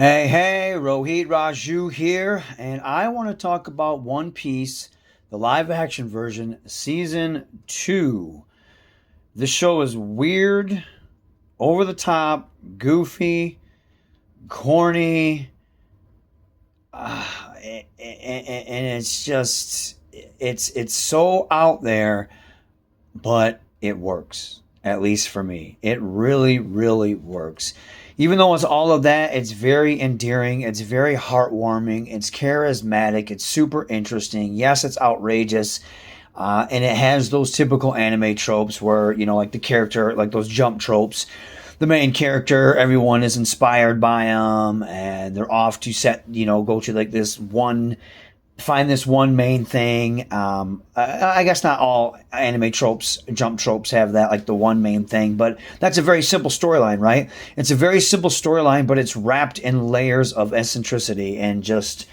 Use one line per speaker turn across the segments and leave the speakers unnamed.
Hey, Rohit Raju here, and I want to talk about One Piece, the live action version, season 2. This show is weird, over the top, goofy, corny, and it's just it's so out there, but it works. At least for me, it really works. Even though it's all of that, it's very endearing. It's very heartwarming. It's charismatic. It's super interesting. Yes, it's outrageous. And it has those typical anime tropes where, like the character, like those jump tropes. The main character, everyone is inspired by him, and they're off to go to like this one, find this one main thing. I guess not all anime tropes, jump tropes have that, like the one main thing, but that's a very simple storyline, right? It's a very simple storyline, but it's wrapped in layers of eccentricity and just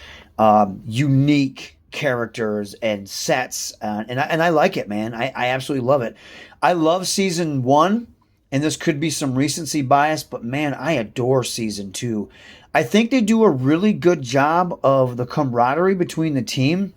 unique characters and sets. And I like it, man. I absolutely love it. I love season 1. And this could be some recency bias, but man, I adore season 2. I think they do a really good job of the camaraderie between the team.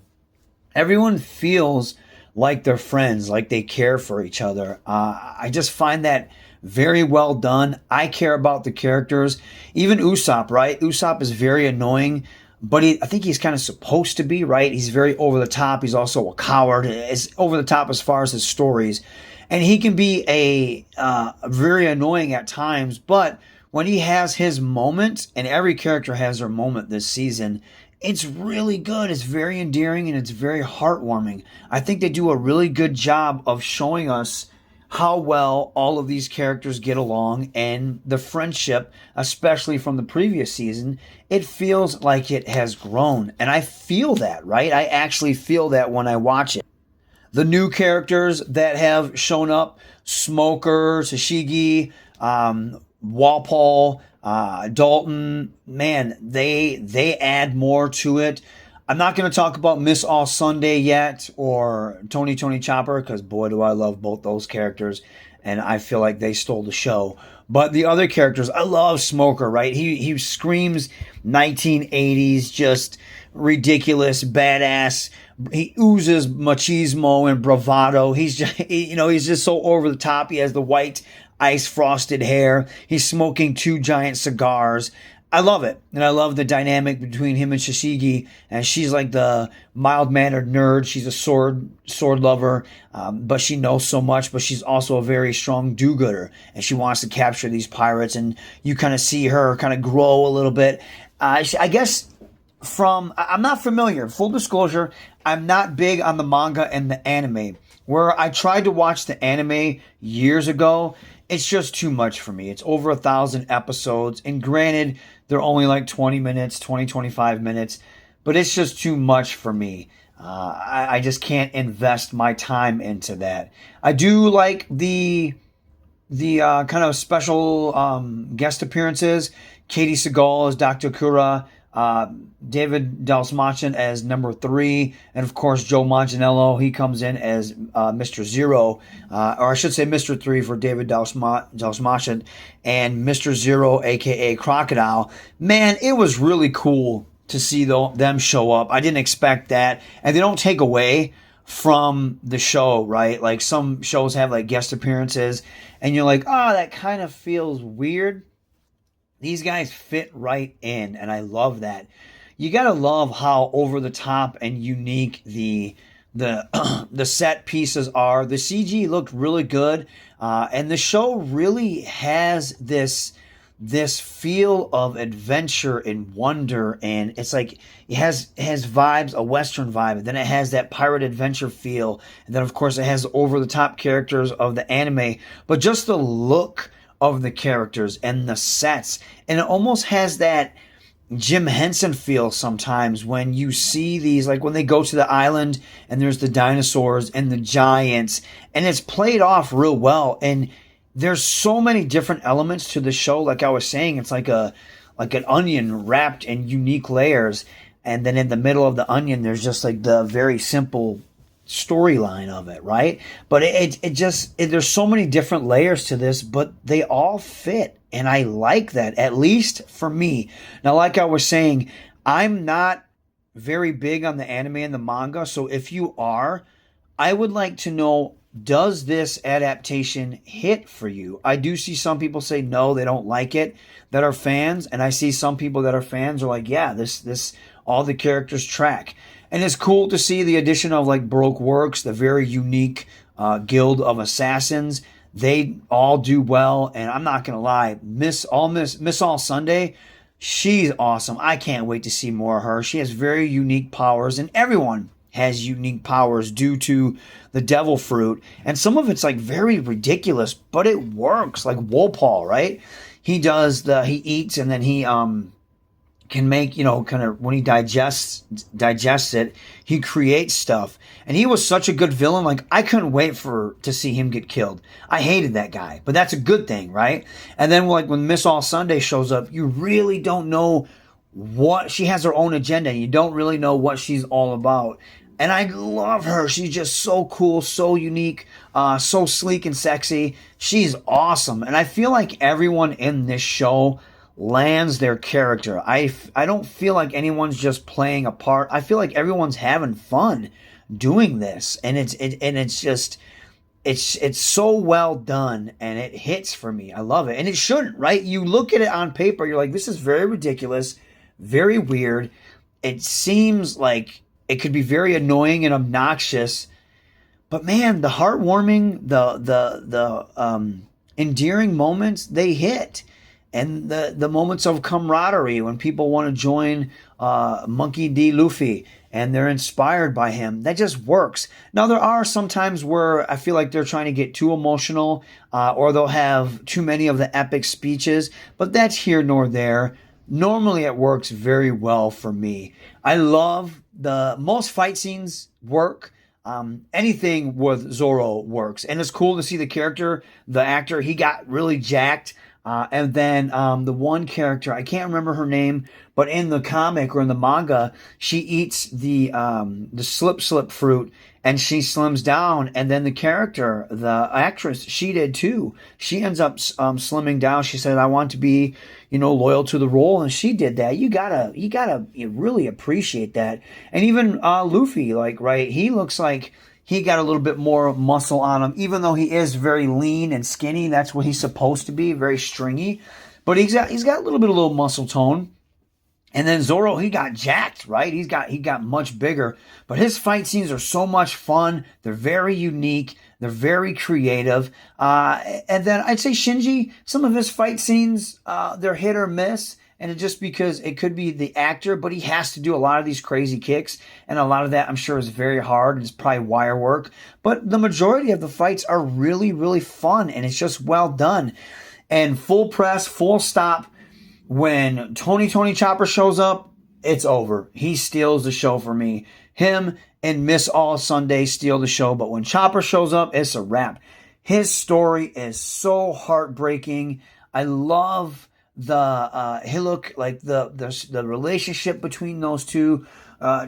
Everyone feels like they're friends, like they care for each other. I just find that very well done. I care about the characters. Even Usopp, right? Usopp is very annoying, but I think he's kind of supposed to be, right? He's very over the top. He's also a coward. It's over the top as far as his stories. And he can be a very annoying at times, but when he has his moment, and every character has their moment this season, it's really good. It's very endearing and it's very heartwarming. I think they do a really good job of showing us how well all of these characters get along, and the friendship, especially from the previous season, it feels like it has grown. And I feel that, right? I actually feel that when I watch it. The new characters that have shown up, Smoker, Sashigi, Walpole, Dalton, man, they add more to it. I'm not going to talk about Miss All Sunday yet or Tony Chopper, because boy, do I love both those characters, and I feel like they stole the show. But the other characters, I love Smoker, right? He screams 1980s, just ridiculous, badass. He oozes machismo and bravado. He's just so over the top. He has the white ice frosted hair. He's smoking 2 giant cigars. I love it. And I love the dynamic between him and Shishigi. And she's like the mild-mannered nerd. She's a sword lover, but she knows so much, but she's also a very strong do-gooder. And she wants to capture these pirates. And you kind of see her kind of grow a little bit. I guess I'm not familiar. Full disclosure, I'm not big on the manga and the anime. Where I tried to watch the anime years ago, it's just too much for me. It's over 1,000 episodes. And granted, they're only like 20 minutes, 25 minutes. But it's just too much for me. I just can't invest my time into that. I do like the kind of special guest appearances. Katie Seagal as Dr. Kura. David Dalsmachin as number 3, and of course Joe Manganiello. He comes in as Mr. Zero, or I should say Mr. 3 for David Dalsmachin, and Mr. Zero, aka Crocodile. Man, it was really cool to see them show up. I didn't expect that, and they don't take away from the show, right? Like some shows have like guest appearances, and you're like, oh, that kind of feels weird. These guys fit right in, and I love that. You gotta love how over the top and unique the the set pieces are. The CG looked really good, and the show really has this feel of adventure and wonder, and it's like it has vibes, a Western vibe, and then it has that pirate adventure feel, and then of course it has over the top characters of the anime, but just the look of the characters and the sets. And it almost has that Jim Henson feel sometimes when you see these, like when they go to the island and there's the dinosaurs and the giants, and it's played off real well. And there's so many different elements to the show. Like I was saying, it's like an onion wrapped in unique layers. And then in the middle of the onion, there's just like the very simple storyline of it, right? But it just there's so many different layers to this, but they all fit And I like that, at least for me. Now, like I was saying, I'm not very big on the anime and the manga. So if you are, I would like to know, does this adaptation hit for you? I do see some people say no, they don't like it, that are fans, and I see some people that are fans are like, yeah, this all the characters track. And it's cool to see the addition of like Baroque Works, the very unique guild of assassins. They all do well, and I'm not gonna lie, Miss All Sunday, she's awesome. I can't wait to see more of her. She has very unique powers, and everyone has unique powers due to the devil fruit. And some of it's like very ridiculous, but it works. Like Wolpaw, right? He eats and then he can make, kind of when he digests it, he creates stuff. And he was such a good villain. Like I couldn't wait to see him get killed. I hated that guy, but that's a good thing, right? And then like when Miss All Sunday shows up, you really don't know what she has, her own agenda. You don't really know what she's all about. And I love her. She's just so cool, so unique, so sleek and sexy. She's awesome. And I feel like everyone in this show lands their character. I don't feel like anyone's just playing a part. I feel like everyone's having fun doing this. And it's so well done, and it hits for me. I love it. And it shouldn't, right? You look at it on paper, you're like, this is very ridiculous, very weird. It seems like it could be very annoying and obnoxious, but man, the heartwarming, the endearing moments, they hit. And the moments of camaraderie when people want to join Monkey D. Luffy and they're inspired by him, that just works. Now, there are some times where I feel like they're trying to get too emotional or they'll have too many of the epic speeches, but that's here nor there. Normally, it works very well for me. I love most fight scenes work. Anything with Zoro works. And it's cool to see the actor, he got really jacked. And then the one character, I can't remember her name, but in the comic or in the manga, she eats the slip fruit and she slims down. And then the actress, she did too. She ends up slimming down. She said, I want to be, loyal to the role. And she did that. You gotta really appreciate that. And even Luffy, like, right, he looks like he got a little bit more muscle on him, even though he is very lean and skinny. That's what he's supposed to be, very stringy. But he's got a little muscle tone. And then Zoro, he got jacked, right? He got much bigger. But his fight scenes are so much fun. They're very unique. They're very creative. And then I'd say Shinji, some of his fight scenes, they're hit or miss. And it's just because it could be the actor, but he has to do a lot of these crazy kicks. And a lot of that, I'm sure, is very hard. It's probably wire work. But the majority of the fights are really, really fun. And it's just well done. And full press, full stop. When Tony Chopper shows up, it's over. He steals the show for me. Him and Miss All Sunday steal the show. But when Chopper shows up, it's a wrap. His story is so heartbreaking. I love the relationship between those two.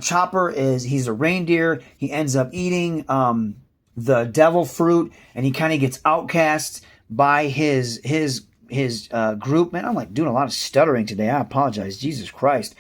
Chopper he's a reindeer. He ends up eating the devil fruit, and he kind of gets outcast by his group. Man, I'm like doing a lot of stuttering today. I apologize. Jesus Christ.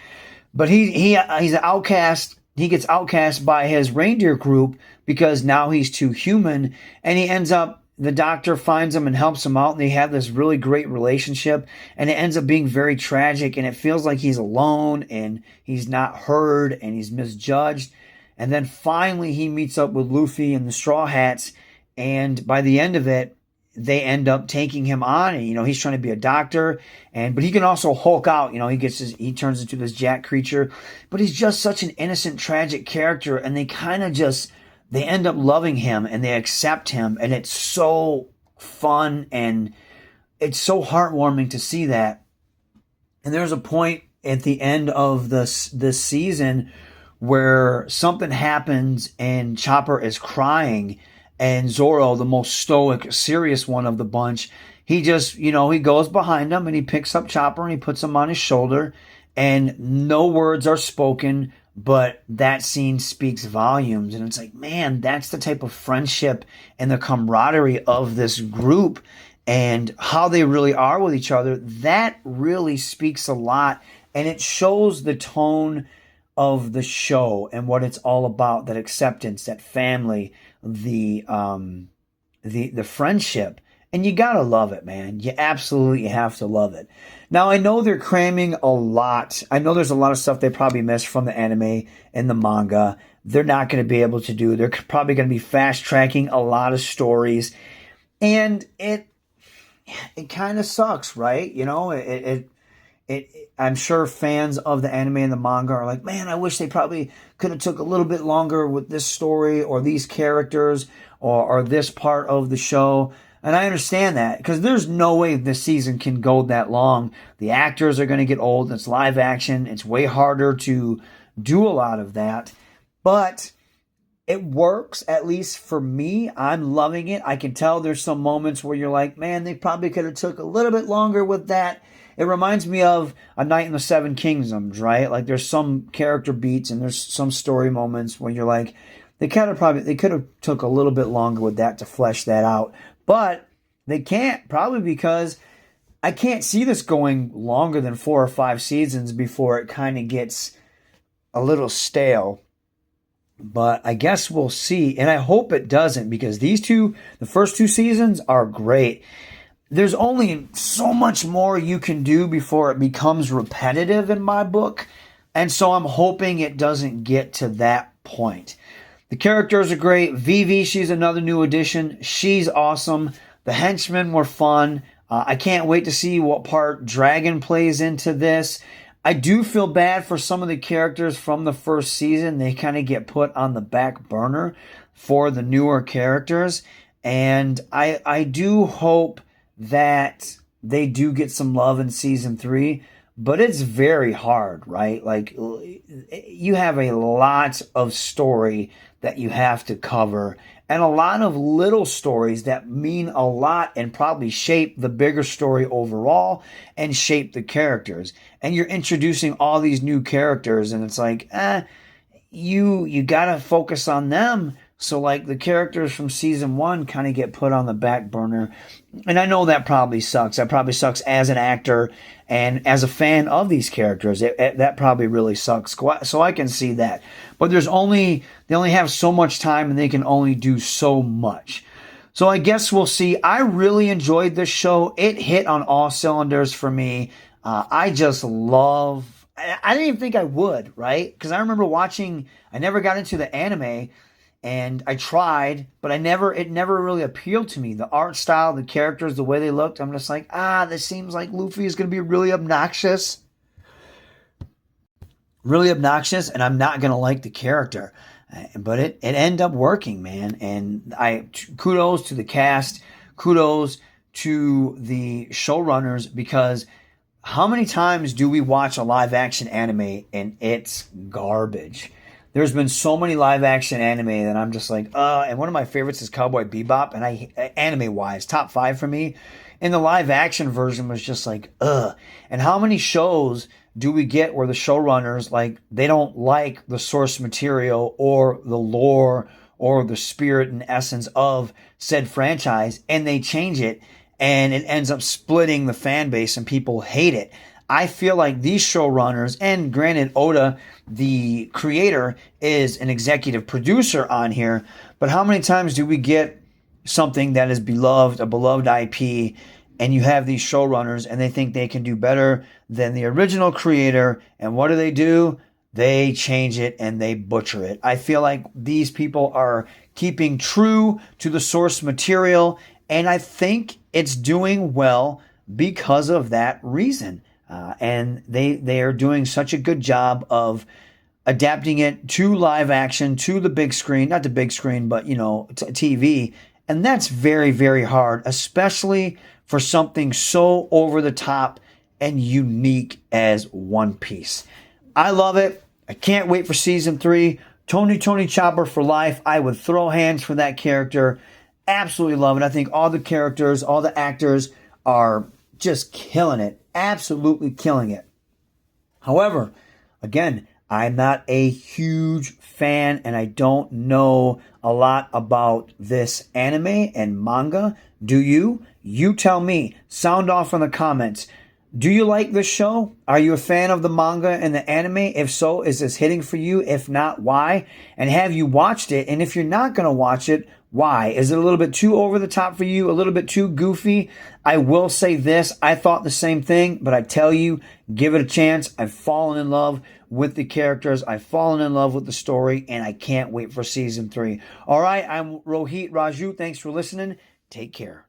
But he's an outcast. He gets outcast by his reindeer group because now he's too human, and the doctor finds him and helps him out, and they have this really great relationship, and it ends up being very tragic, and it feels like he's alone, and he's not heard, and he's misjudged. And then finally he meets up with Luffy and the Straw Hats, and by the end of it, they end up taking him on, and he's trying to be a doctor, but he can also Hulk out. He turns into this jack creature, but he's just such an innocent, tragic character, and they end up loving him and they accept him, and it's so fun and it's so heartwarming to see that. And there's a point at the end of this season where something happens and Chopper is crying, and Zoro, the most stoic, serious one of the bunch, he just, he goes behind him and he picks up Chopper and he puts him on his shoulder, and no words are spoken, but that scene speaks volumes. And it's like, man, that's the type of friendship and the camaraderie of this group. and how they really are with each other, that really speaks a lot. And it shows the tone of the show and what it's all about, that acceptance, that family, the friendship. And you gotta love it, man. You absolutely have to love it. Now, I know they're cramming a lot. I know there's a lot of stuff they probably missed from the anime and the manga. They're not going to be able to do. They're probably going to be fast tracking a lot of stories, and it kind of sucks, right? You know, I'm sure fans of the anime and the manga are like, man, I wish they probably could have took a little bit longer with this story or these characters or this part of the show. And I understand that, because there's no way this season can go that long. The actors are going to get old. It's live action. It's way harder to do a lot of that. But it works, at least for me. I'm loving it. I can tell there's some moments where you're like, man, they probably could have took a little bit longer with that. It reminds me of A Night in the Seven Kingdoms, right? Like, there's some character beats and there's some story moments where you're like, they could have took a little bit longer with that to flesh that out. But they can't, probably because I can't see this going longer than 4 or 5 seasons before it kind of gets a little stale. But I guess we'll see. And I hope it doesn't, because the first 2 seasons are great. There's only so much more you can do before it becomes repetitive in my book. And so I'm hoping it doesn't get to that point. The characters are great. Vivi, she's another new addition. She's awesome. The henchmen were fun. I can't wait to see what part Dragon plays into this. I do feel bad for some of the characters from the first season. They kind of get put on the back burner for the newer characters. And I do hope that they do get some love in season 3. But it's very hard, right? Like, you have a lot of story that you have to cover, and a lot of little stories that mean a lot and probably shape the bigger story overall and shape the characters. And you're introducing all these new characters, and it's like, you gotta focus on them. So, like, the characters from season 1 kind of get put on the back burner. And I know that probably sucks. That probably sucks as an actor and as a fan of these characters. That probably really sucks. So I can see that. But they only have so much time, and they can only do so much. So I guess we'll see. I really enjoyed this show. It hit on all cylinders for me. I just love... I didn't even think I would, right? Because I remember watching... I never got into the anime, and I tried, but it never really appealed to me. The art style, the characters, the way they looked, I'm just like, this seems like Luffy is going to be really obnoxious. Really obnoxious, and I'm not going to like the character. But it ended up working, man. And kudos to the cast, kudos to the showrunners, because how many times do we watch a live action anime and it's garbage? There's been so many live action anime that I'm just like, and one of my favorites is Cowboy Bebop, and anime wise, top 5 for me. And the live action version was just like, And how many shows do we get where the showrunners, like, they don't like the source material or the lore or the spirit and essence of said franchise, and they change it, and it ends up splitting the fan base and people hate it? I feel like these showrunners, and granted, Oda, the creator, is an executive producer on here, but how many times do we get something that is beloved, a beloved IP, and you have these showrunners and they think they can do better than the original creator, and what do? They change it and they butcher it. I feel like these people are keeping true to the source material, and I think it's doing well because of that reason. And they are doing such a good job of adapting it to live action, to the big screen, not the big screen, but, TV. And that's very, very hard, especially for something so over the top and unique as One Piece. I love it. I can't wait for season 3. Tony Chopper for life. I would throw hands for that character. Absolutely love it. I think all the characters, all the actors are just killing it. Absolutely killing it. However, again, I'm not a huge fan and I don't know a lot about this anime and manga. Do you? You tell me. Sound off in the comments. Do you like this show? Are you a fan of the manga and the anime? If so, is this hitting for you? If not, why? And have you watched it? And if you're not going to watch it, why? Is it a little bit too over the top for you? A little bit too goofy? I will say this. I thought the same thing, but I tell you, give it a chance. I've fallen in love with the characters. I've fallen in love with the story, and I can't wait for season 3. All right, I'm Raju. Thanks for listening. Take care.